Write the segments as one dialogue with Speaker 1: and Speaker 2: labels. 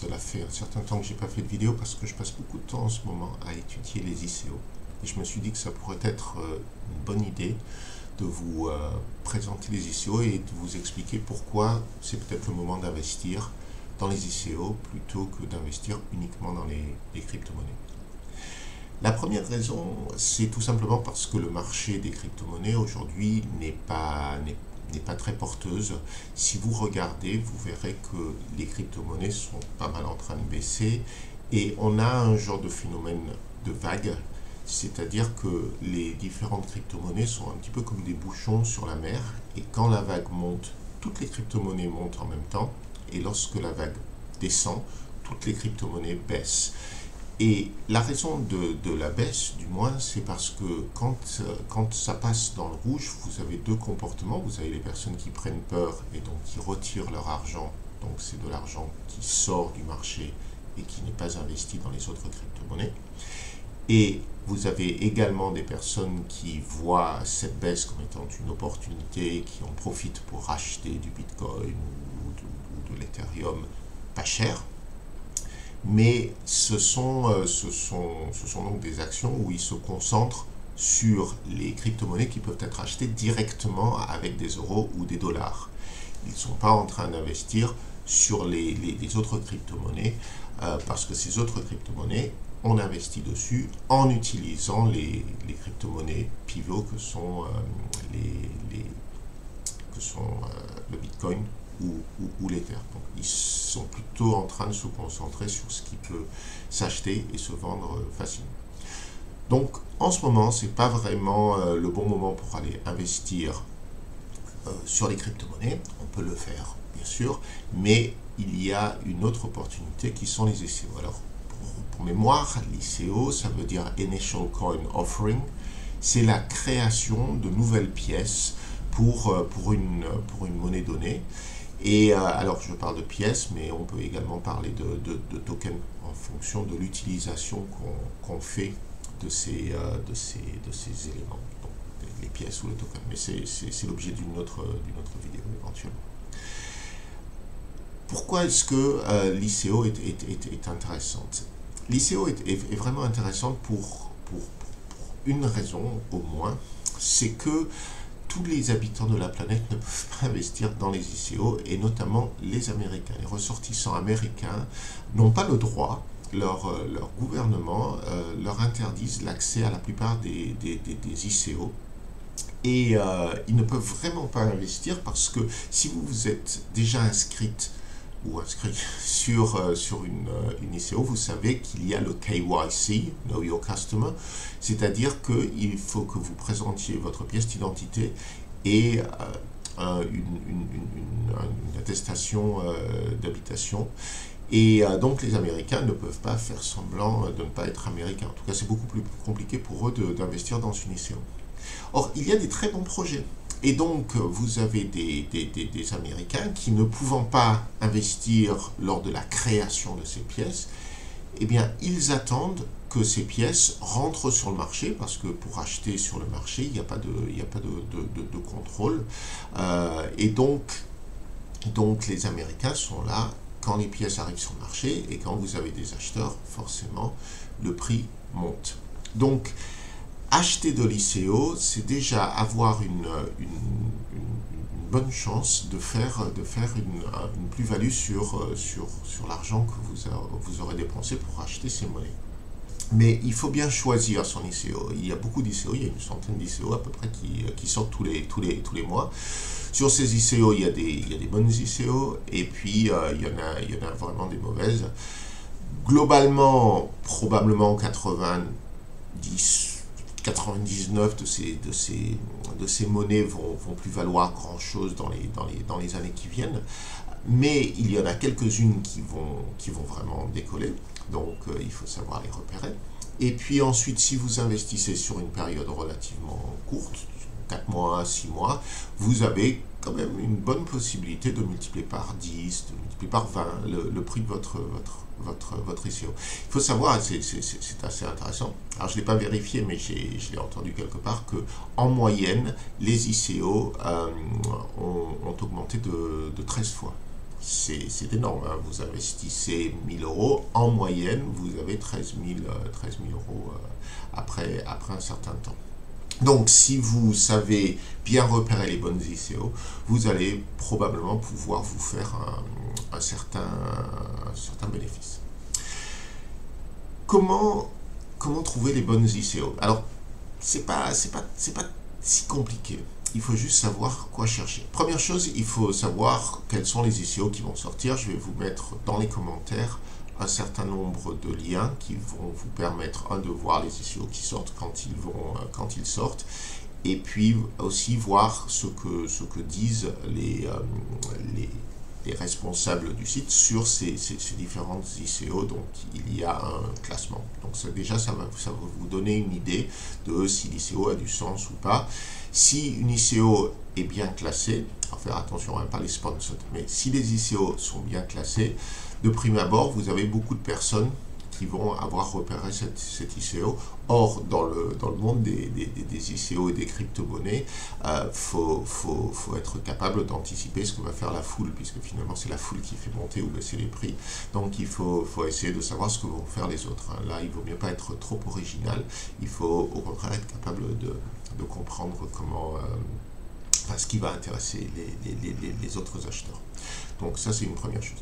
Speaker 1: cela fait un certain temps que j'ai pas fait de vidéo parce que je passe beaucoup de temps en ce moment à étudier les ICO. Et je me suis dit que ça pourrait être une bonne idée de vous présenter les ICO et de vous expliquer pourquoi c'est peut-être le moment d'investir dans les ICO plutôt que d'investir uniquement dans les crypto-monnaies. La première raison, c'est tout simplement parce que le marché des crypto-monnaies aujourd'hui n'est pas très porteuse. Si vous regardez, vous verrez que les crypto-monnaies sont pas mal en train de baisser et on a un genre de phénomène de vague, c'est-à-dire que les différentes crypto-monnaies sont un petit peu comme des bouchons sur la mer et quand la vague monte, toutes les crypto-monnaies montent en même temps et lorsque la vague descend, toutes les crypto-monnaies baissent. Et la raison de la baisse, du moins, c'est parce que quand ça passe dans le rouge, vous avez deux comportements. Vous avez les personnes qui prennent peur et donc qui retirent leur argent. Donc c'est de l'argent qui sort du marché et qui n'est pas investi dans les autres crypto-monnaies. Et vous avez également des personnes qui voient cette baisse comme étant une opportunité, qui en profitent pour acheter du Bitcoin ou de l'Ethereum pas cher. Mais ce sont donc des actions où ils se concentrent sur les crypto-monnaies qui peuvent être achetées directement avec des euros ou des dollars. Ils ne sont pas en train d'investir sur les autres crypto-monnaies parce que ces autres crypto-monnaies, on investit dessus en utilisant les crypto-monnaies pivots que sont le Bitcoin ou l'Ether. Donc, ils sont plutôt en train de se concentrer sur ce qui peut s'acheter et se vendre facilement. Donc, en ce moment, ce n'est pas vraiment le bon moment pour aller investir sur les crypto-monnaies. On peut le faire, bien sûr, mais il y a une autre opportunité qui sont les ICO. Alors, pour mémoire, l'ICO, ça veut dire Initial Coin Offering. C'est la création de nouvelles pièces pour une monnaie donnée. Et alors, je parle de pièces, mais on peut également parler de tokens en fonction de l'utilisation qu'on fait de ces éléments, donc les pièces ou les tokens. Mais c'est l'objet d'une autre vidéo éventuellement. Pourquoi est-ce que l'ICO est intéressante? L'ICO est vraiment intéressante pour une raison au moins, c'est que tous les habitants de la planète ne peuvent pas investir dans les ICO, et notamment les Américains. Les ressortissants américains n'ont pas le droit, leur gouvernement leur interdisent l'accès à la plupart des ICO, et ils ne peuvent vraiment pas investir parce que si vous vous êtes déjà inscrite ou inscrit sur une ICO, vous savez qu'il y a le KYC, Know Your Customer, c'est-à-dire qu'il faut que vous présentiez votre pièce d'identité et une attestation d'habitation. Et donc les Américains ne peuvent pas faire semblant de ne pas être Américains. En tout cas, c'est beaucoup plus compliqué pour eux d'investir dans une ICO. Or, il y a des très bons projets. Et donc, vous avez des Américains qui, ne pouvant pas investir lors de la création de ces pièces, eh bien, ils attendent que ces pièces rentrent sur le marché, parce que pour acheter sur le marché, il n'y a pas de contrôle. Et donc, les Américains sont là quand les pièces arrivent sur le marché, et quand vous avez des acheteurs, forcément, le prix monte. Donc, acheter de l'ICO, c'est déjà avoir une bonne chance de faire une plus-value sur l'argent que vous aurez dépensé pour acheter ces monnaies. Mais il faut bien choisir son ICO. Il y a beaucoup d'ICO, il y a une centaine d'ICO à peu près qui sortent tous les mois. Sur ces ICO, il y a des bonnes ICO, et puis il y en a vraiment des mauvaises. Globalement, probablement 99 de ces monnaies vont plus valoir grand chose dans les années qui viennent, mais il y en a quelques-unes qui vont vraiment décoller, donc il faut savoir les repérer. Et puis ensuite, si vous investissez sur une période relativement courte, 4 mois, 6 mois, vous avez quand même une bonne possibilité de multiplier par 10, de multiplier par 20 le prix de votre ICO. Il faut savoir, c'est assez intéressant, alors je ne l'ai pas vérifié, mais je l'ai entendu quelque part, qu'en moyenne, les ICO ont augmenté de 13 fois. c'est énorme, hein. Vous investissez 1000 euros, en moyenne, vous avez 13 000 euros après un certain temps. Donc, si vous savez bien repérer les bonnes ICO, vous allez probablement pouvoir vous faire un certain bénéfice. Comment trouver les bonnes ICO? Alors, c'est pas si compliqué. Il faut juste savoir quoi chercher. Première chose, il faut savoir quels sont les ICO qui vont sortir. Je vais vous mettre dans les commentaires un certain nombre de liens qui vont vous permettre, de voir les ICO qui sortent quand ils sortent, et puis aussi voir ce que disent les responsables du site sur ces différentes ICO. Donc il y a un classement. Donc déjà ça va vous donner une idée de si l'ICO a du sens ou pas. Si une ICO est bien classée, à faire attention, pas les sponsors, mais si les ICO sont bien classés, de prime abord, vous avez beaucoup de personnes qui vont avoir repéré cette ICO. Or, dans le monde des ICO et des crypto-monnaies, faut être capable d'anticiper ce que va faire la foule, puisque finalement c'est la foule qui fait monter ou baisser les prix. Donc il faut essayer de savoir ce que vont faire les autres. Là, il vaut mieux pas être trop original. Il faut au contraire être capable de comprendre ce qui va intéresser les autres acheteurs. Donc ça, c'est une première chose.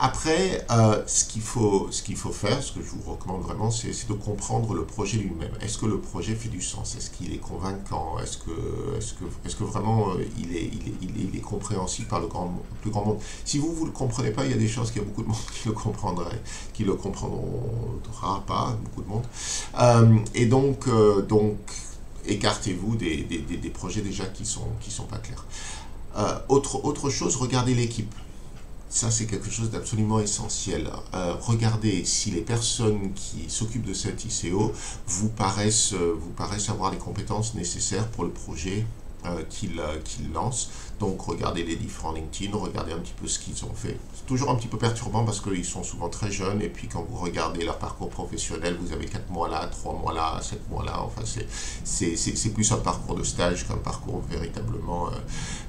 Speaker 1: Après, ce qu'il faut faire, ce que je vous recommande vraiment, c'est de comprendre le projet lui-même. Est-ce que le projet fait du sens? Est-ce qu'il est convaincant? Est-ce que vraiment il est compréhensible par le plus grand monde? Si vous ne le comprenez pas, il y a des chances qu'il y a beaucoup de monde qui le comprendra pas, beaucoup de monde. Et donc écartez-vous des projets déjà qui sont pas clairs. Autre chose, regardez l'équipe. Ça, c'est quelque chose d'absolument essentiel. Regardez si les personnes qui s'occupent de cette ICO vous paraissent avoir les compétences nécessaires pour le projet qu'ils lancent. Donc, regardez les différents LinkedIn, regardez un petit peu ce qu'ils ont fait. C'est toujours un petit peu perturbant parce qu'ils sont souvent très jeunes, et puis quand vous regardez leur parcours professionnel, vous avez 4 mois là, 3 mois là, 7 mois là. Enfin, c'est plus un parcours de stage qu'un parcours véritablement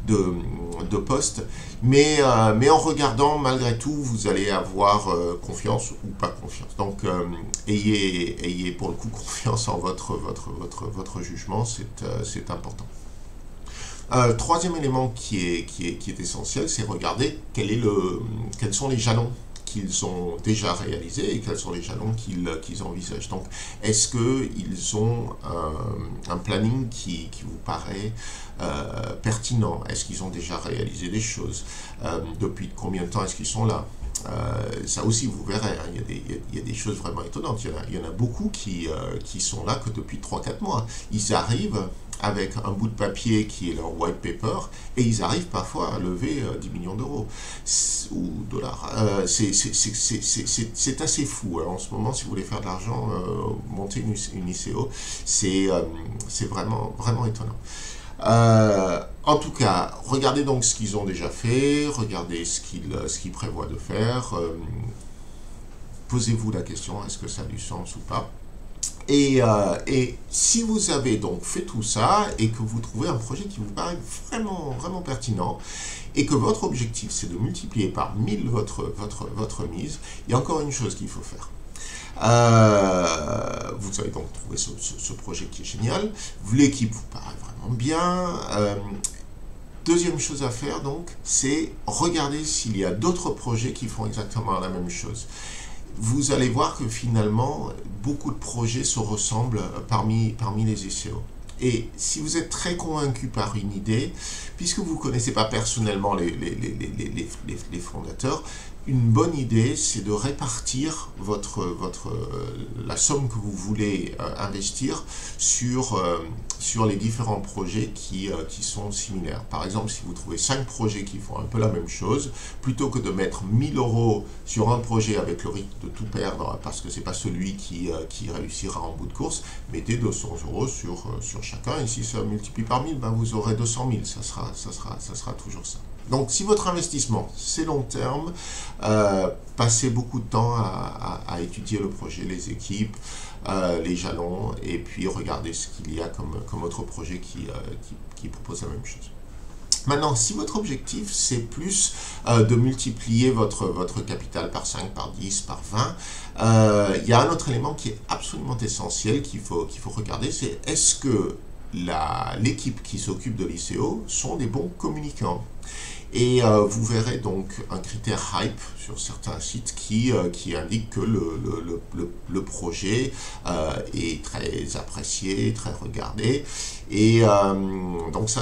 Speaker 1: de poste. Mais en regardant, malgré tout, vous allez avoir confiance ou pas confiance. Donc, ayez pour le coup confiance en votre jugement, c'est important. Troisième élément qui est essentiel, c'est regarder quels sont les jalons qu'ils ont déjà réalisés et quels sont les jalons qu'ils envisagent. Donc, est-ce qu'ils ont un planning qui vous paraît pertinent? Est-ce qu'ils ont déjà réalisé des choses? Depuis combien de temps est-ce qu'ils sont là? Ça aussi, vous verrez, hein, il y a des choses vraiment étonnantes. Il y en a beaucoup qui sont là que depuis 3-4 mois. Ils arrivent avec un bout de papier qui est leur white paper, et ils arrivent parfois à lever 10 millions d'euros ou dollars. C'est assez fou, hein. En ce moment, si vous voulez faire de l'argent, monter une ICO, c'est vraiment étonnant. En tout cas, regardez donc ce qu'ils ont déjà fait, regardez ce qu'ils prévoient de faire, posez-vous la question, est-ce que ça a du sens ou pas? Et si vous avez donc fait tout ça et que vous trouvez un projet qui vous paraît vraiment pertinent et que votre objectif c'est de multiplier par 1000 votre mise, il y a encore une chose qu'il faut faire. Vous avez donc trouvé ce projet qui est génial, l'équipe vous paraît vraiment bien. Deuxième chose à faire donc, c'est regarder s'il y a d'autres projets qui font exactement la même chose. Vous allez voir que finalement, beaucoup de projets se ressemblent parmi les ICO. Et si vous êtes très convaincu par une idée, puisque vous ne connaissez pas personnellement les fondateurs, une bonne idée, c'est de répartir la somme que vous voulez investir sur les différents projets qui sont similaires. Par exemple, si vous trouvez 5 projets qui font un peu la même chose, plutôt que de mettre 1000 euros sur un projet avec le risque de tout perdre, parce que ce n'est pas celui qui réussira en bout de course, mettez 200 euros sur chacun, et si ça multiplie par 1000, ben vous aurez 200 000, ça sera toujours ça. Donc, si votre investissement, c'est long terme, passez beaucoup de temps à étudier le projet, les équipes, les jalons, et puis regardez ce qu'il y a comme autre projet qui propose la même chose. Maintenant, si votre objectif, c'est plus de multiplier votre capital par 5, par 10, par 20, il y a un autre élément qui est absolument essentiel qu'il faut regarder, c'est est-ce que l'équipe qui s'occupe de l'ICO sont des bons communicants. Et vous verrez donc un critère hype sur certains sites qui indique que le projet est très apprécié, très regardé. Et donc ça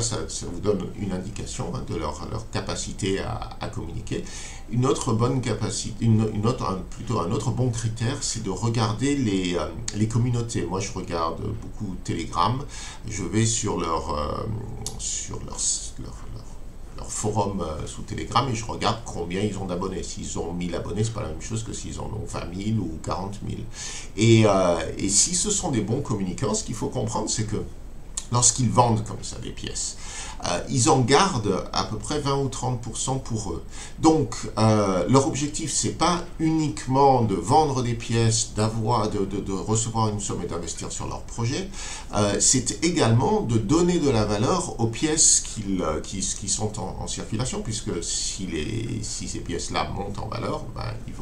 Speaker 1: vous donne une indication de leur capacité à communiquer. Une autre bonne capacité, plutôt un autre bon critère, c'est de regarder les communautés. Moi, je regarde beaucoup Telegram. Je vais sur leur forum sous Telegram et je regarde combien ils ont d'abonnés. S'ils ont 1000 abonnés, c'est pas la même chose que s'ils en ont 20 000 ou 40 000. Et si ce sont des bons communicants, ce qu'il faut comprendre, c'est que lorsqu'ils vendent comme ça des pièces, ils en gardent à peu près 20 ou 30% pour eux. Donc, leur objectif, c'est pas uniquement de vendre des pièces, de recevoir une somme et d'investir sur leur projet, c'est également de donner de la valeur aux pièces qui sont en circulation, puisque si ces pièces-là montent en valeur, ben, ils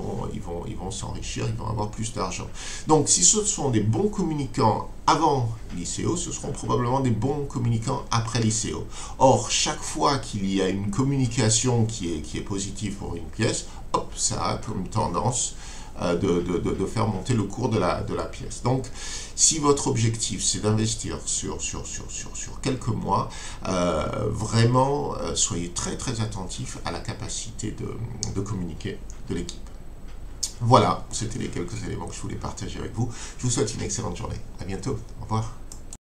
Speaker 1: vont s'enrichir, ils vont avoir plus d'argent. Donc, si ce sont des bons communicants avant l'ICO, ce seront probablement des bons communicants après l'ICO. Or, chaque fois qu'il y a une communication qui est positive pour une pièce, hop, ça a comme tendance de faire monter le cours de la pièce. Donc, si votre objectif, c'est d'investir sur quelques mois, vraiment, soyez très très attentifs à la capacité de communiquer de l'équipe. Voilà, c'était les quelques éléments que je voulais partager avec vous. Je vous souhaite une excellente journée. À bientôt. Au revoir.